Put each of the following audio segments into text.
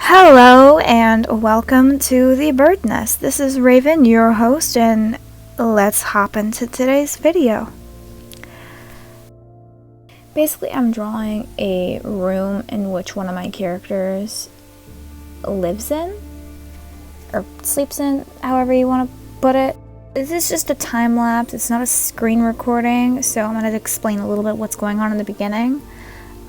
Hello and welcome to the Bird Nest. This is Raven, your host, and let's hop into today's video. Basically, I'm drawing a room in which one of my characters lives in, or sleeps in, however you want to put it. This is just a time lapse, it's not a screen recording, so I'm going to explain a little bit what's going on in the beginning.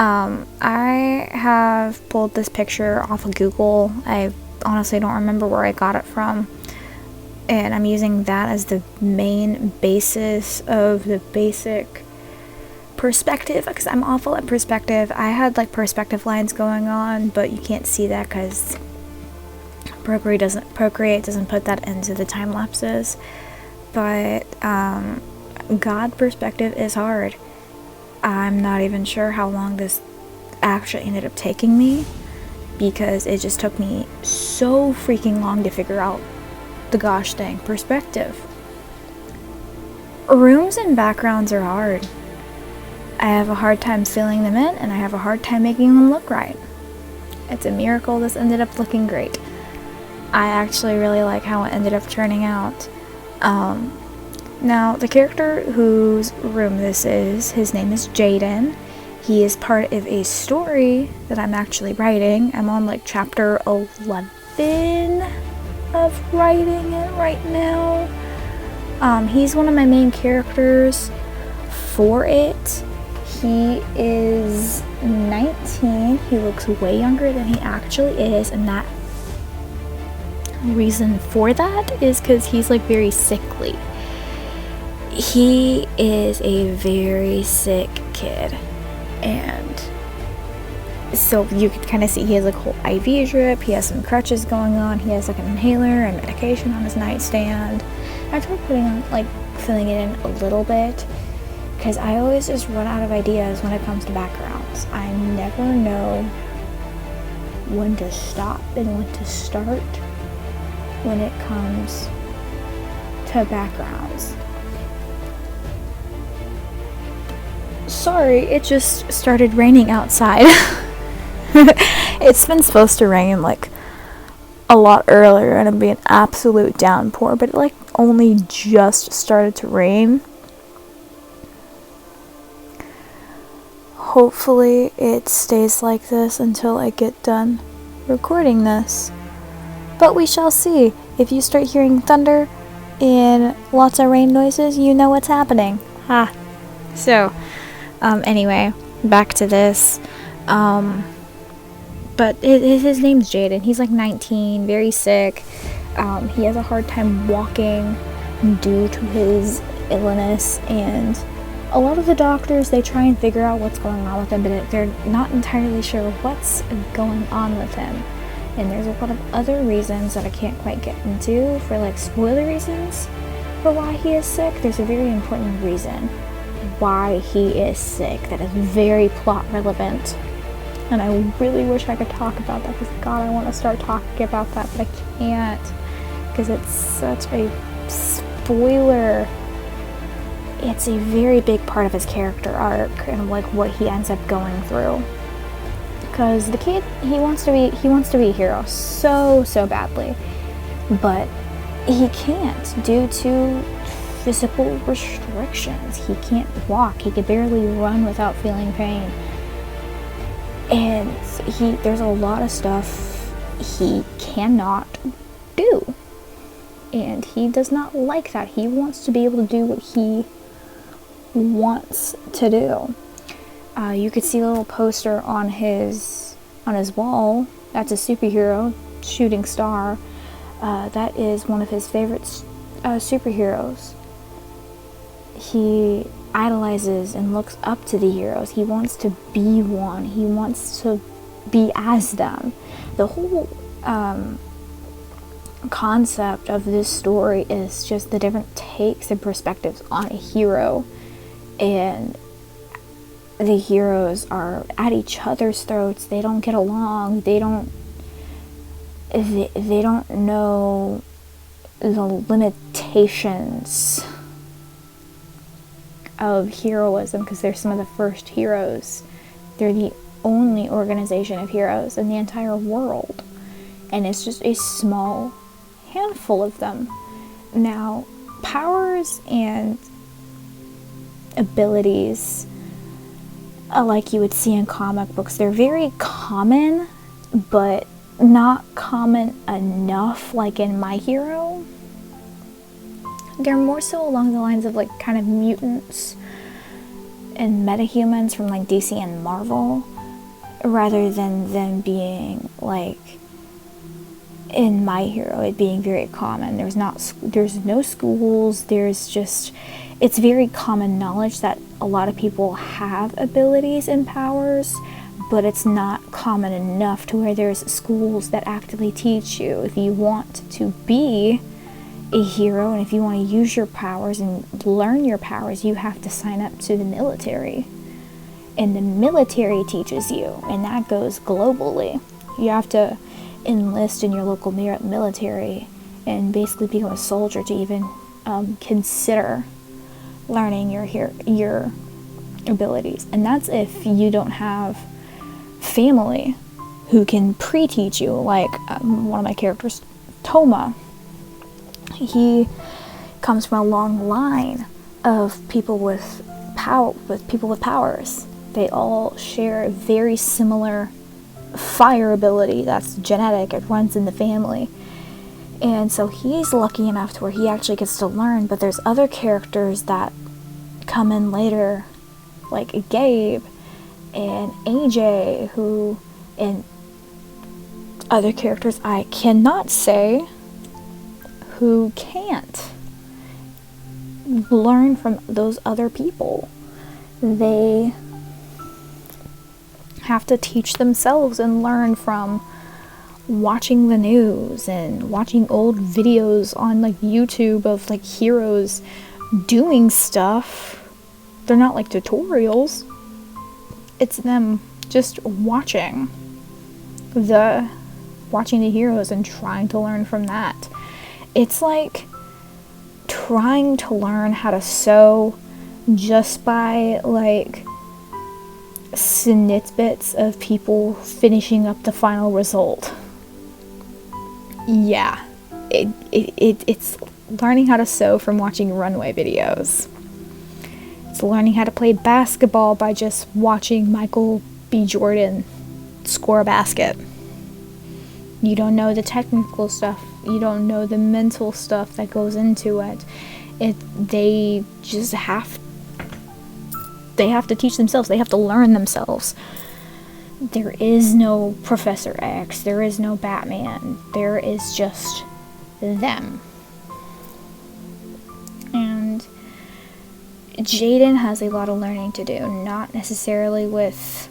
I have pulled this picture off of Google. I honestly don't remember where I got it from, and I'm using that as the main basis of the basic perspective, because I'm awful at perspective. I had like perspective lines going on, but you can't see that because Procreate doesn't put that into the time lapses. But God perspective is hard. I'm not even sure how long this actually ended up taking me, because it just took me so freaking long to figure out the gosh dang perspective. Rooms and backgrounds are hard. I have a hard time filling them in, and I have a hard time making them look right. It's a miracle this ended up looking great. I actually really like how it ended up turning out. Now, the character whose room this is, his name is Jayden. He is part of a story that I'm actually writing. I'm on like chapter 11 of writing it right now. He's one of my main characters for it. He is 19. He looks way younger than he actually is, and that reason for that is because he's like very sickly. He is a very sick kid, and so you can kind of see he has like a whole IV drip, he has some crutches going on, he has like an inhaler and medication on his nightstand. I tried filling it in a little bit, because I always just run out of ideas when it comes to backgrounds. I never know when to stop and when to start when it comes to backgrounds. Sorry, it just started raining outside. It's been supposed to rain like a lot earlier and it'd be an absolute downpour, but it like only just started to rain. Hopefully it stays like this until I get done recording this. But we shall see. If you start hearing thunder and lots of rain noises, you know what's happening. So, anyway, back to this. But his name's Jayden. He's like 19, very sick. He has a hard time walking due to his illness, and a lot of the doctors, they try and figure out what's going on with him, but they're not entirely sure what's going on with him. And there's a lot of other reasons that I can't quite get into, for like spoiler reasons for why he is sick. There's a very important reason why he is sick that is very plot relevant, and I really wish I could talk about that, because God, I want to start talking about that, but I can't, because it's such a spoiler. It's a very big part of his character arc and like what he ends up going through. Because the kid, he wants to be a hero so badly, but he can't due to physical restrictions. He can't walk. He can barely run without feeling pain. And there's a lot of stuff he cannot do. And he does not like that. He wants to be able to do what he wants to do. You could see a little poster on his wall. That's a superhero, Shooting Star. That is one of his favorite superheroes. He idolizes and looks up to the heroes. He wants to be one. He wants to be as them. The whole concept of this story is just the different takes and perspectives on a hero, and the heroes are at each other's throats. They don't get along. They don't know the limitations of heroism, because they're some of the first heroes. They're the only organization of heroes in the entire world. and it's just a small handful of them. Now, powers and abilities, like you would see in comic books, they're very common, but not common enough like in My Hero. They're more so along the lines of like kind of mutants and metahumans from like DC and Marvel, rather than them being like in My Hero, it being very common. There's no schools, it's very common knowledge that a lot of people have abilities and powers, but it's not common enough to where there's schools that actively teach you. If you want to be a hero and if you want to use your powers and learn your powers, you have to sign up to the military. And the military teaches you, and that goes globally. You have to enlist in your local military and basically become a soldier to even consider learning your abilities. And that's if you don't have family who can pre-teach you, like one of my characters, Touma. He comes from a long line of people with powers. They all share a very similar fire ability that's genetic. It runs in the family. And so he's lucky enough to where he actually gets to learn, but there's other characters that come in later, like Gabe and AJ, and other characters I cannot say, who can't learn from those other people. They have to teach themselves and learn from watching the news and watching old videos on like YouTube of like heroes doing stuff. They're not like tutorials. It's them just watching the heroes and trying to learn from that. It's like trying to learn how to sew just by like snippets of people finishing up the final result. Yeah, it's learning how to sew from watching runway videos. It's learning how to play basketball by just watching Michael B. Jordan score a basket. You don't know the technical stuff. You don't know the mental stuff that goes into it. They have to teach themselves. They have to learn themselves. There is no Professor X. There is no Batman. There is just them. And Jayden has a lot of learning to do. Not necessarily with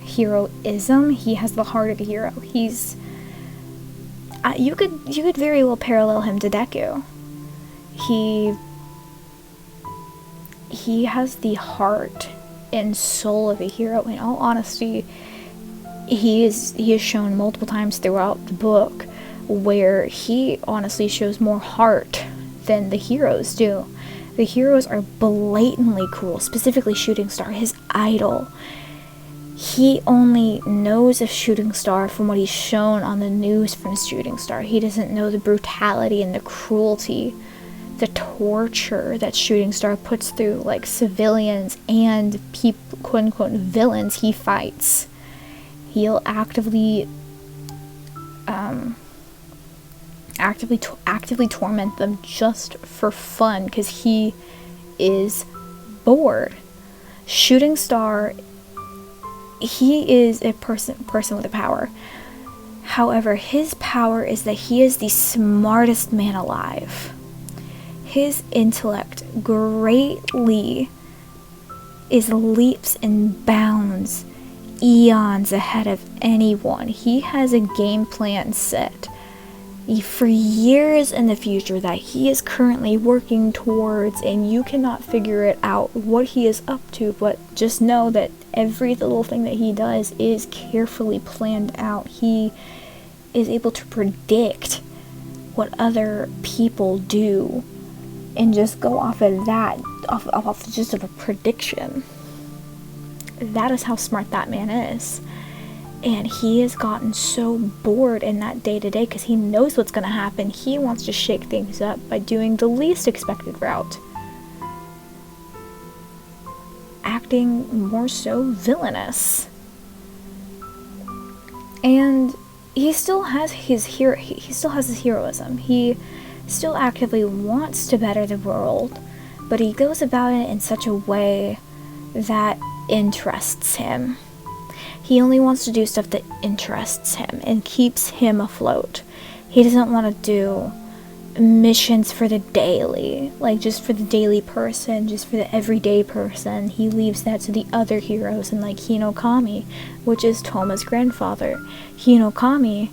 heroism. He has the heart of a hero. You could very well parallel him to Deku. He has the heart and soul of a hero. In all honesty, he is shown multiple times throughout the book where he honestly shows more heart than the heroes do. The heroes are blatantly cruel, specifically Shooting Star, his idol. He only knows of Shooting Star from what he's shown on the news from Shooting Star. He doesn't know the brutality and the cruelty, the torture that Shooting Star puts through like civilians and people, quote unquote, villains he fights. He'll actively torment them just for fun because he is bored. Shooting Star, he is a person with a power. However, his power is that he is the smartest man alive. His intellect greatly is leaps and bounds eons ahead of anyone. He has a game plan set for years in the future that he is currently working towards, and you cannot figure it out what he is up to, but just know that every little thing that he does is carefully planned out. He is able to predict what other people do and just go off of that, off just of a prediction. That is how smart that man is. And he has gotten so bored in that day-to-day because he knows what's going to happen. He wants to shake things up by doing the least expected route. Acting more so villainous. And he still has his heroism. He still actively wants to better the world, but he goes about it in such a way that interests him. He only wants to do stuff that interests him and keeps him afloat. He doesn't want to do missions for the daily, like just for the daily person, just for the everyday person. He leaves that to the other heroes, and like Hinokami, which is Touma's grandfather. Hinokami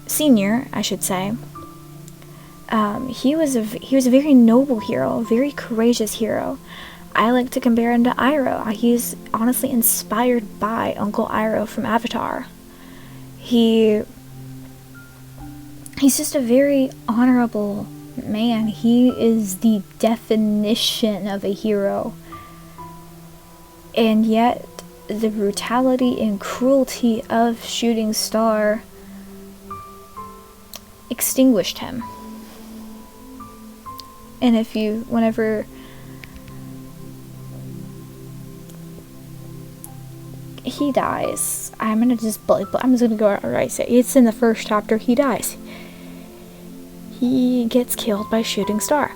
Senior, I should say. He was a very noble hero, a very courageous hero. I like to compare him to Iroh. He's honestly inspired by Uncle Iroh from Avatar. He's just a very honorable man. He is the definition of a hero. And yet, the brutality and cruelty of Shooting Star extinguished him. And whenever he dies, I'm just gonna go outright say it's in the first chapter. He dies. He gets killed by Shooting Star.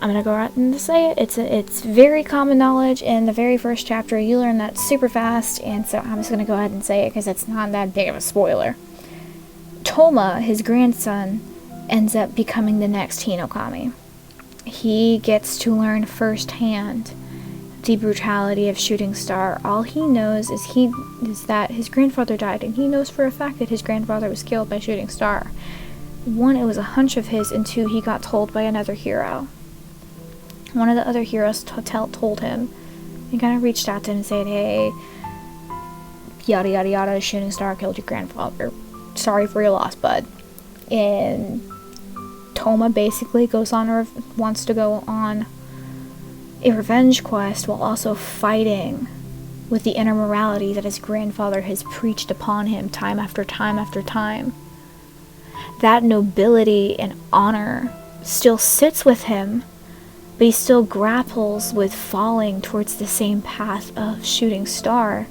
I'm gonna go out and say it. It's very common knowledge in the very first chapter. You learn that super fast, and so I'm just gonna go ahead and say it because it's not that big of a spoiler. Touma, his grandson, ends up becoming the next Hinokami. He gets to learn firsthand the brutality of Shooting Star. All he knows is that his grandfather died, and he knows for a fact that his grandfather was killed by Shooting Star. One, it was a hunch of his, and two, he got told by another hero. One of the other heroes told him, and kind of reached out to him and said, hey, yada yada yada, Shooting Star killed your grandfather. Sorry for your loss, bud. And Touma basically wants to go on a revenge quest while also fighting with the inner morality that his grandfather has preached upon him time after time after time. That nobility and honor still sits with him, but he still grapples with falling towards the same path of Shooting Star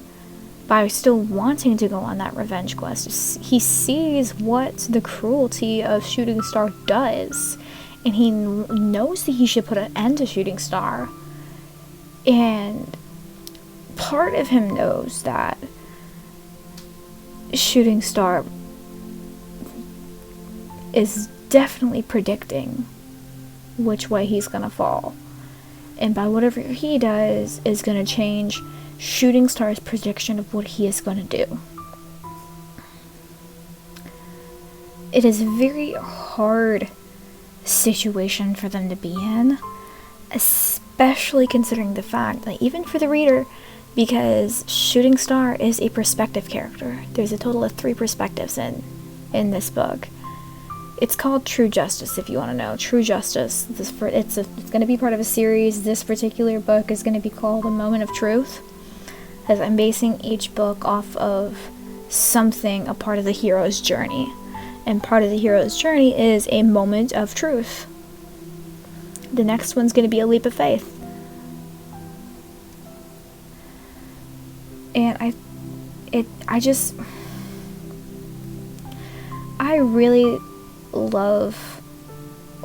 by still wanting to go on that revenge quest. He sees what the cruelty of Shooting Star does, and he knows that he should put an end to Shooting Star. And part of him knows that Shooting Star is definitely predicting which way he's gonna fall. And by whatever he does is gonna change Shooting Star's prediction of what he is gonna do. It is a very hard situation for them to be in, especially considering the fact that even for the reader, because Shooting Star is a perspective character. There's a total of 3 perspectives in this book. It's called True Justice, if you want to know. True Justice. It's going to be part of a series. This particular book is going to be called A Moment of Truth, as I'm basing each book off of something, a part of the hero's journey. And part of the hero's journey is a moment of truth. The next one's going to be a leap of faith. And I really love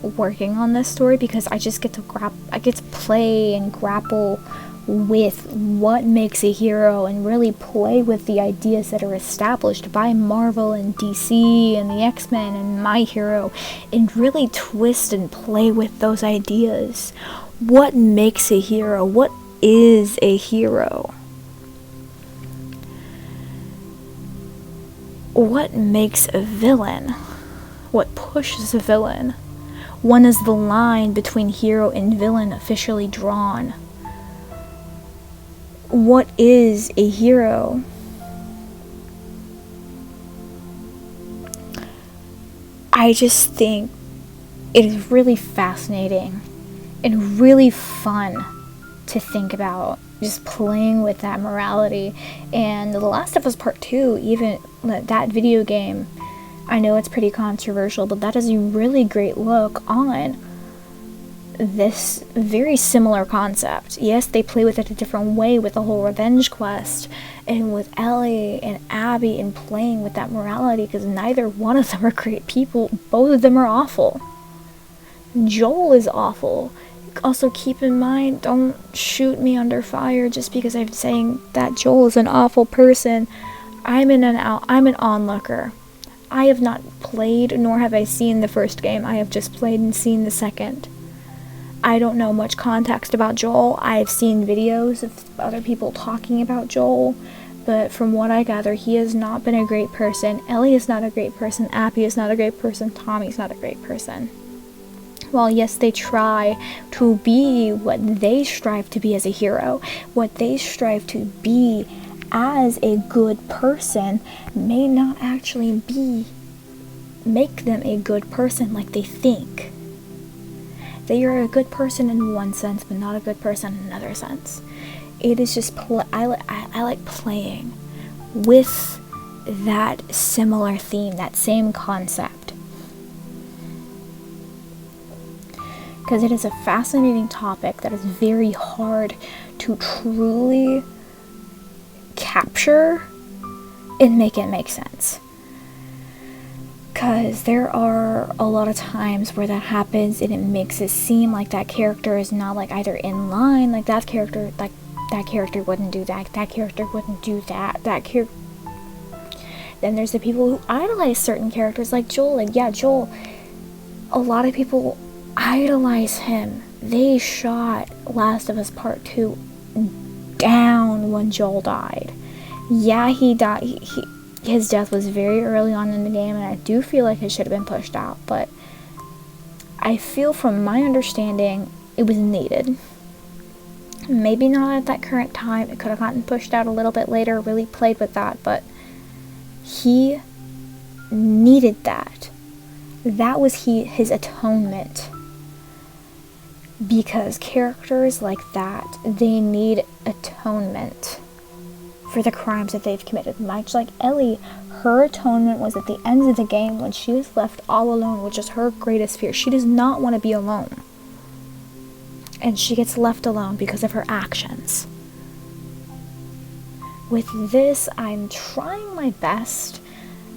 working on this story because I just get to play and grapple with what makes a hero and really play with the ideas that are established by Marvel and DC and the X-Men and My Hero, and really twist and play with those ideas. What makes a hero? What is a hero? What makes a villain? What pushes a villain? When is the line between hero and villain officially drawn? What is a hero? I just think it is really fascinating and really fun to think about, just playing with that morality. And The Last of Us Part 2, even that video game, I know it's pretty controversial, but that is a really great look on this very similar concept. Yes, they play with it a different way with the whole revenge quest and with Ellie and Abby and playing with that morality, because neither one of them are great people. Both of them are awful. Joel is awful. Also, keep in mind, don't shoot me under fire just because I'm saying that Joel is an awful person. I'm an onlooker. I have not played, nor have I seen the first game. I have just played and seen the second. I don't know much context about Joel. I've seen videos of other people talking about Joel, but from what I gather, he has not been a great person. Ellie is not a great person. Abby is not a great person. Tommy's not a great person. While yes, they try to be what they strive to be as a hero, what they strive to be as a good person may not actually make them a good person like they think. They are a good person in one sense, but not a good person in another sense. It is just, I like playing with that similar theme, that same concept. Because it is a fascinating topic that is very hard to truly capture and make it make sense. Because there are a lot of times where that happens and it makes it seem like that character is not like either in line, like that character wouldn't do that, that character wouldn't do that, Then there's the people who idolize certain characters like Joel. Like, yeah, Joel, a lot of people idolize him. They shot Last of Us Part 2 down when Joel died. Yeah, he died. His death was very early on in the game, and I do feel like it should have been pushed out, but I feel from my understanding it was needed. Maybe not at that current time. It could have gotten pushed out a little bit later, really played with that, but he needed that. That was his atonement. Because characters like that, they need atonement for the crimes that they've committed. Much like Ellie, her atonement was at the end of the game when she was left all alone, which is her greatest fear. She does not want to be alone. And she gets left alone because of her actions. With this, I'm trying my best.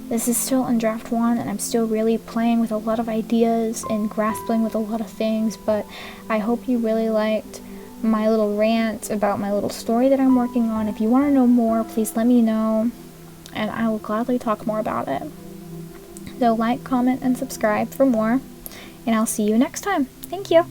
This is still in draft 1, and I'm still really playing with a lot of ideas and grasping with a lot of things, but I hope you really liked my little rant about my little story that I'm working on. If you want to know more, please let me know, and I will gladly talk more about it. So like, comment, and subscribe for more, and I'll see you next time. Thank you.